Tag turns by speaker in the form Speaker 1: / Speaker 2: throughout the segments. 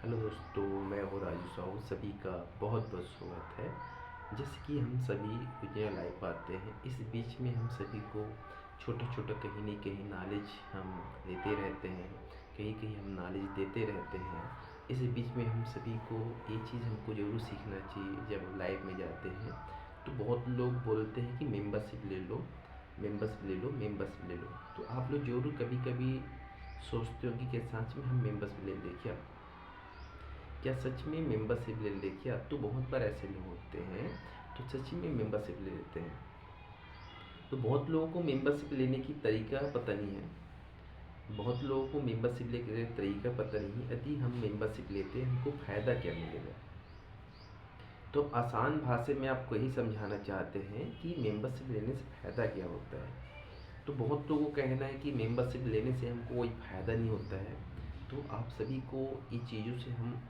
Speaker 1: Hello दोस्तों, मैं हूँ राजू साहू। सभी का बहुत बहुत स्वागत है। जैसे कि हम सभी दुनिया लाइव पाते हैं, इस बीच में हम सभी को छोटा छोटा कहीं न कहीं नॉलेज हम देते रहते हैं, कहीं कहीं हम नॉलेज देते रहते हैं। इस बीच में हम सभी को ये चीज़ हमको ज़रूर सीखना चाहिए। जब लाइव में जाते हैं तो बहुत लोग बोलते हैं कि मेंबरशिप ले लो, मेंबरशिप ले लो, मेंबरशिप ले लो। तो आप लोग ज़रूर कभी कभी सोचते हो कि क्या सच में हम मेंबरशिप ले लें क्या सच में मेंबरशिप ले ले क्या? तो बहुत बार ऐसे लोग होते हैं तो सच में मेंबरशिप ले लेते हैं। तो बहुत लोगों को मेंबरशिप लेने की तरीका पता नहीं है। बहुत लोगों को मेंबरशिप लेने का तरीका पता नहीं है। यदि हम मेंबरशिप लेते हैं हमको फ़ायदा क्या मिलेगा? तो आसान भाषा में आपको यही समझाना चाहते हैं कि मेंबरशिप लेने से फ़ायदा क्या होता है। तो बहुत लोगों को कहना है कि मेंबरशिप लेने से हमको कोई फ़ायदा नहीं होता है। तो आप सभी को ये चीज़ों से हम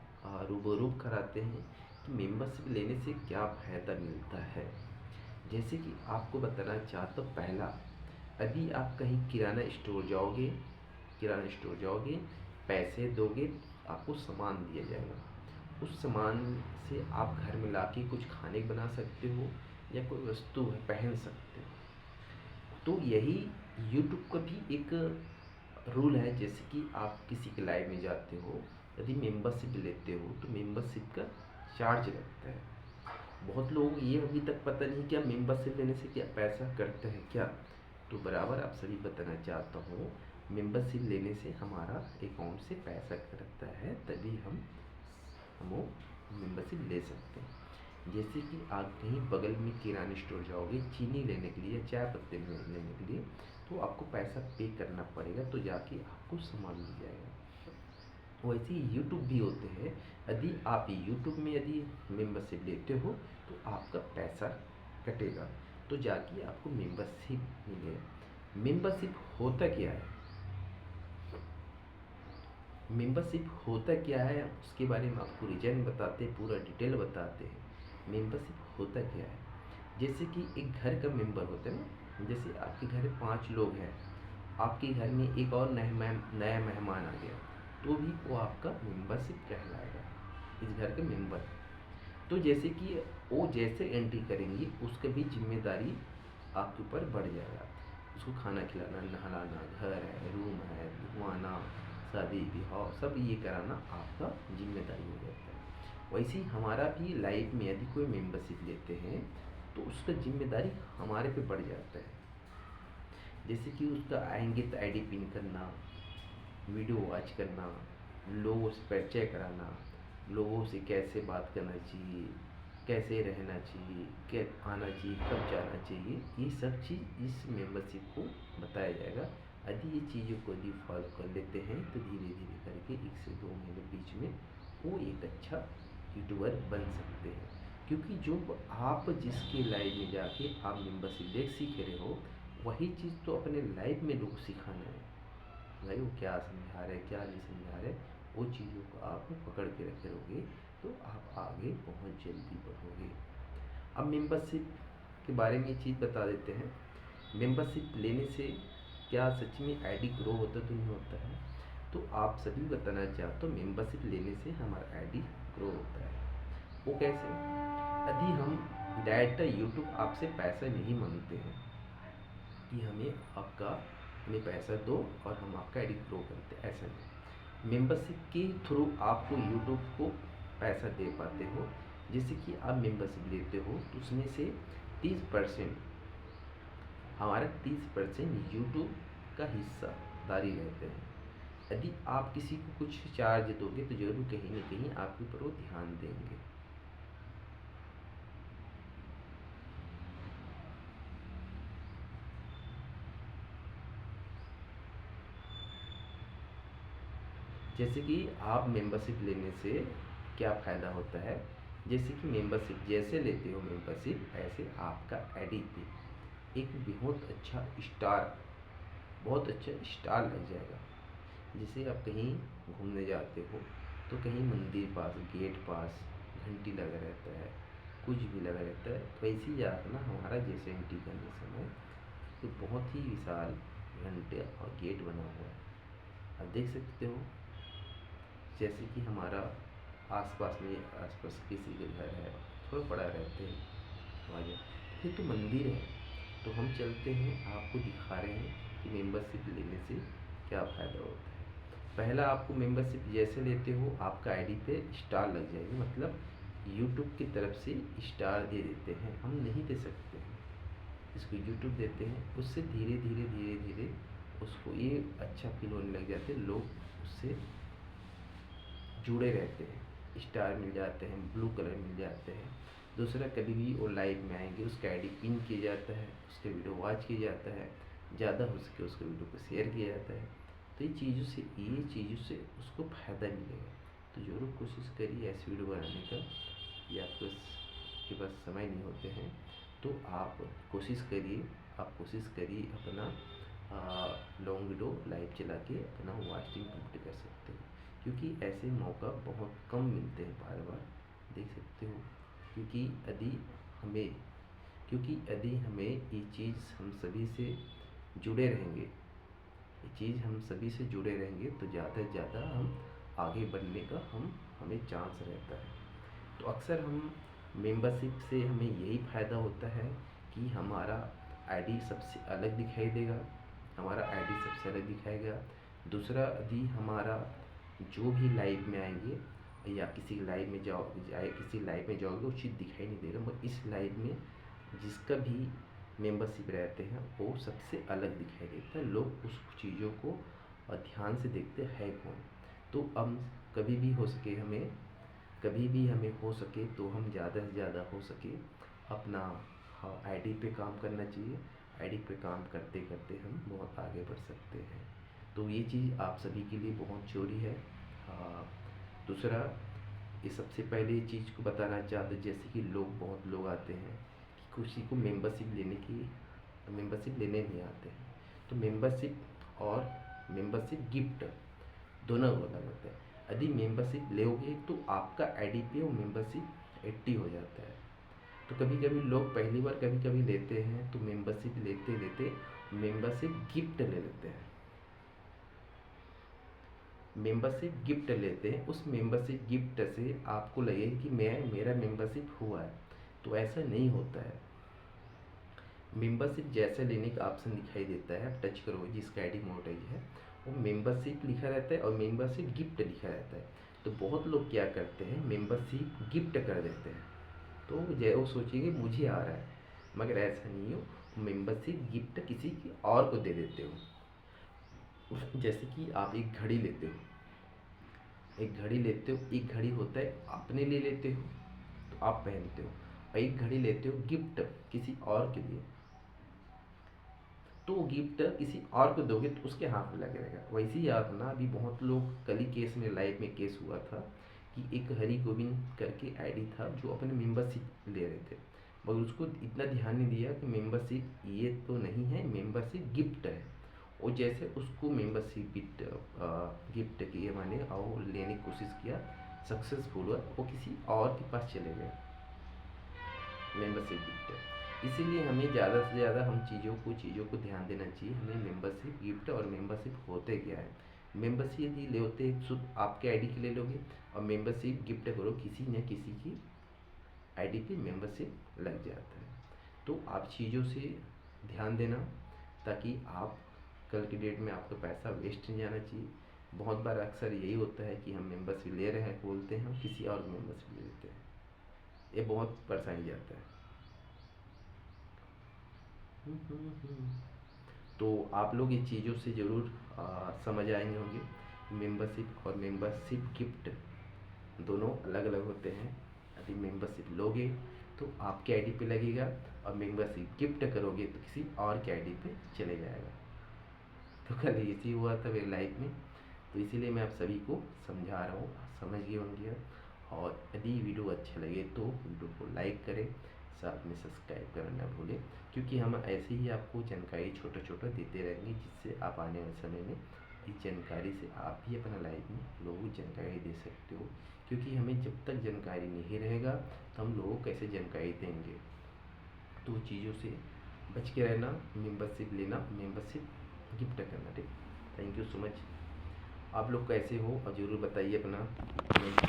Speaker 1: रूबरू कराते हैं कि मेंबरशिप लेने से क्या फ़ायदा मिलता है। जैसे कि आपको बताना चाहता हूँ, पहला, यदि आप कहीं किराना स्टोर जाओगे, पैसे दोगे, आपको सामान दिया जाएगा। उस सामान से आप घर में लाके कुछ खाने बना सकते हो या कोई वस्तु है पहन सकते हो। तो यही यूट्यूब का भी एक रूल है। जैसे कि आप किसी के लाइव में जाते हो, यदि मेंबरशिप लेते हो तो मेंबरशिप का चार्ज लगता है। बहुत लोग ये अभी तक पता नहीं क्या मेंबरशिप लेने से क्या पैसा कटता है क्या। तो बराबर आप सभी बताना चाहता हूँ, मेंबरशिप लेने से हमारा अकाउंट से पैसा कटता है, तभी हम वो मेंबरशिप ले सकते हैं। जैसे कि आप कहीं बगल में किराना स्टोर जाओगे चीनी लेने के लिए या चाय पत्ती लेने के लिए, तो आपको पैसा पे करना पड़ेगा, तो जाके आपको सामान मिल जाएगा। वैसे ही यूट्यूब भी होते हैं। यदि आप यूट्यूब में यदि मेंबरशिप लेते हो तो आपका पैसा कटेगा, तो जाके आपको मेंबरशिप मिलेगा। मेंबरशिप होता क्या है? मेंबरशिप होता क्या है उसके बारे में आपको रीजन बताते हैं, पूरा डिटेल बताते हैं। मेंबरशिप होता क्या है? जैसे कि एक घर का मेंबर होता है ना, जैसे आपके घर में 5 लोग हैं, आपके घर में एक और नया मेहमान आ गया, तो भी वो आपका मेंबरशिप कहलाएगा, इस घर के मेंबर। तो जैसे कि वो जैसे एंट्री करेंगी उसका भी जिम्मेदारी आपके ऊपर बढ़ जाएगा। उसको खाना खिलाना, नहलाना, घर है, रूम है, घुमाना, शादी ब्याह सब ये कराना आपका जिम्मेदारी हो जाता है। वैसे ही हमारा भी लाइफ में यदि कोई मेंबरशिप लेते हैं तो उसका जिम्मेदारी हमारे पे बढ़ जाता है। जैसे कि उसका आएंगे तो आईडी पिन करना, वीडियो वॉच करना, लोगों से परिचय कराना, लोगों से कैसे बात करना चाहिए, कैसे रहना चाहिए, क्या आना चाहिए, कब जाना चाहिए, ये सब चीज़ इस मेंबरशिप को बताया जाएगा। यदि ये चीज़ों को यदि फॉलो कर लेते हैं तो धीरे धीरे करके 1 से 2 महीने बीच में वो एक अच्छा यूट्यूबर बन सकते हैं। क्योंकि जो आप जिसके लाइव में जाके आप मेंबरशिप देख सीख रहे हो, वही चीज़ तो अपने लाइफ में लोग सिखाना है। भाई वो क्या समझा रहे क्या नहीं समझा रहे, वो चीज़ों को आप पकड़ के रखे रहोगे तो आप आगे बहुत जल्दी बढ़ोगे। अब मेंबरशिप के बारे में ये चीज़ बता देते हैं। मेंबरशिप लेने से क्या सच में आईडी ग्रो होता तो नहीं होता है? तो आप सभी बताना चाहते हो, मेंबरशिप लेने से हमारा आईडी ग्रो होता है। वो कैसे? यदि हम डायरेक्ट यूट्यूब आपसे पैसा नहीं मांगते हैं कि हमें पैसा दो और हम आपका आईडी ग्रो करते हैं, ऐसा नहीं। मेंबरशिप के थ्रू आपको यूट्यूब को पैसा दे पाते हो। जैसे कि आप मेंबरशिप लेते हो तो उसमें से 30% हमारा 30% यूट्यूब का हिस्सादारी रहते हैं। यदि आप किसी को कुछ चार्ज दोगे तो जरूर कहीं ना कहीं आपके ऊपर वो ध्यान देंगे। जैसे कि आप मेंबरशिप लेने से क्या फ़ायदा होता है? जैसे कि मेंबरशिप जैसे लेते हो मेंबरशिप, ऐसे आपका आईडी पे एक बहुत अच्छा स्टार लग जाएगा। जैसे आप कहीं घूमने जाते हो तो कहीं मंदिर पास, गेट पास घंटी लगा रहता है, कुछ भी लगा रहता है, तो वैसे ही जाकर ना हमारा जैसे एंट्री करने समय तो बहुत ही विशाल घंटे और गेट बना हुआ है, आप देख सकते हो। जैसे कि हमारा आसपास किसी के घर है, थोड़ा बड़ा रहते हैं हमारे, फिर तो मंदिर है, तो हम चलते हैं, आपको दिखा रहे हैं कि मेंबरशिप लेने से क्या फ़ायदा होता है। पहला, आपको मेंबरशिप जैसे लेते हो आपका आईडी पे स्टार लग जाएगी, मतलब यूट्यूब की तरफ से स्टार दे देते हैं, हम नहीं दे सकते हैं, इसको यूट्यूब देते हैं, उससे धीरे धीरे धीरे धीरे उसको ये अच्छा फील होने लग जाते हैं, लोग उससे जुड़े रहते हैं, स्टार मिल जाते हैं, ब्लू कलर मिल जाते हैं। दूसरा, कभी भी वो लाइव में आएंगे उसका आईडी पिन किया जाता है, उसके वीडियो वॉच किया जाता है, ज़्यादा हो सके उसके वीडियो को शेयर किया जाता है, तो ये चीज़ों से उसको फ़ायदा मिलेगा। तो ज़रूर कोशिश करिए ऐसी वीडियो बनाने का, या के पास समय नहीं होते हैं तो आप कोशिश करिए अपना लॉन्ग वीडियो लाइव चला के अपना वॉचिंग कंप्लीट कर सकते हो, क्योंकि ऐसे मौका बहुत कम मिलते हैं, बार बार देख सकते हो। क्योंकि यदि हमें ये चीज़ हम सभी से जुड़े रहेंगे, तो ज़्यादा से ज़्यादा हम आगे बढ़ने का हमें चांस रहता है। तो अक्सर हम मेंबरशिप से हमें यही फ़ायदा होता है कि हमारा आईडी सबसे अलग दिखाई देगा, दूसरा, यदि हमारा जो भी लाइव में आएंगे या किसी लाइव में जाओगे वो चीज़ दिखाई नहीं देगा, मगर इस लाइव में जिसका भी मेंबरशिप रहते हैं वो सबसे अलग दिखाई देता है, लोग उस चीज़ों को ध्यान से देखते हैं कौन। तो हम कभी भी हमें हो सके तो हम ज़्यादा से ज़्यादा हो सके अपना आईडी पे काम करना चाहिए, आईडी पे काम करते करते हम बहुत आगे बढ़ सकते हैं। तो ये चीज़ आप सभी के लिए बहुत ज़रूरी है। दूसरा, ये सबसे पहले ये चीज़ को बताना चाहते, जैसे कि बहुत लोग आते हैं कि किसी को मेंबरशिप लेने नहीं आते हैं, तो मेंबरशिप गिफ्ट दोनों अलग होता है। यदि मेंबरशिप लोगे तो आपका आईडी पे वो मेंबरशिप एक्टिव हो जाता है। तो कभी कभी लोग पहली बार कभी कभी लेते हैं तो मेंबरशिप लेते लेते मेंबरशिप गिफ्ट ले लेते हैं, उस मेंबरशिप गिफ्ट से आपको लगे कि मेरा मेंबरशिप हुआ है, तो ऐसा नहीं होता है। मेंबरशिप जैसे लेने का ऑप्शन दिखाई देता है, आप टच करोगे जिसका आईडी मोनेटाइज है, वो मेंबरशिप लिखा रहता है और मेंबरशिप गिफ्ट लिखा रहता है। तो बहुत लोग क्या करते हैं, मेंबरशिप गिफ्ट कर देते हैं, तो वो सोचेंगे मुझे आ रहा है, मगर ऐसा नहीं हो, मेंबरशिप गिफ्ट किसी की और को दे देते हो। जैसे कि आप एक घड़ी लेते हो, एक घड़ी होता है अपने लिए लेते हो तो आप पहनते हो, और एक घड़ी लेते हो गिफ्ट किसी और के लिए, तो वो गिफ्ट किसी और को दोगे तो उसके हाथ में लगे रहेगा। वैसे ही याद ना, अभी बहुत लोग कल ही केस में लाइव में केस हुआ था कि एक हरी गोविंद करके आईडी था जो अपने मेंबरशिप ले रहे थे, मगर उसको इतना ध्यान नहीं दिया कि मेंबरशिप ये तो नहीं है, मेंबरशिप गिफ्ट है। और जैसे उसको मेंबरशिप गिफ्ट की माने और लेने की कोशिश किया, सक्सेसफुल हुआ, वो किसी और के पास चले गए मेंबरशिप गिफ्ट। इसीलिए हमें ज़्यादा से ज़्यादा हम चीज़ों को ध्यान देना चाहिए, हमें मेंबरशिप गिफ्ट और मेंबरशिप होते क्या है। मेंबरशिप यदि लेते शुद्ध आपके आईडी के ले लोगे, और मेंबरशिप गिफ्ट करो किसी न किसी की आईडी पे मेंबरशिप लग जाता है। तो आप चीज़ों से ध्यान देना, ताकि आप कल की डेट में आपका पैसा वेस्ट नहीं जाना चाहिए। बहुत बार अक्सर यही होता है कि हम मेंबरशिप ले रहे हैं बोलते हैं, हम किसी और मेंबरशिप ले लेते हैं, ये बहुत परेशानी जाता है। तो आप लोग ये चीज़ों से ज़रूर समझ आएंगे होंगे। मेंबरशिप और मेंबरशिप गिफ्ट दोनों अलग अलग होते हैं। यदि मेंबरशिप लोगे तो आपके आईडी पे लगेगा, और मेंबरशिप गिफ्ट करोगे तो किसी और के आईडी पे चले जाएगा। तो कल इसी हुआ था मेरी लाइफ में, तो इसीलिए मैं आप सभी को समझा रहा हूँ, समझ गए होंगे। और यदि वीडियो अच्छा लगे तो वीडियो को लाइक करें, साथ में सब्सक्राइब करना ना भूलें, क्योंकि हम ऐसे ही आपको जानकारी छोटा छोटा देते रहेंगे, जिससे आप आने वाले समय में इस जानकारी से आप भी अपना लाइफ में लोगों को जानकारी दे सकते हो। क्योंकि हमें जब तक जानकारी नहीं रहेगा तो हम लोगों को कैसे जानकारी देंगे। तो चीज़ों से बच के रहना, मेंबरशिप लेना, मेंबरशिप गिफ्ट करना। ठीक, थैंक यू सो मच। आप लोग कैसे हो और ज़रूर बताइए अपना कमेंट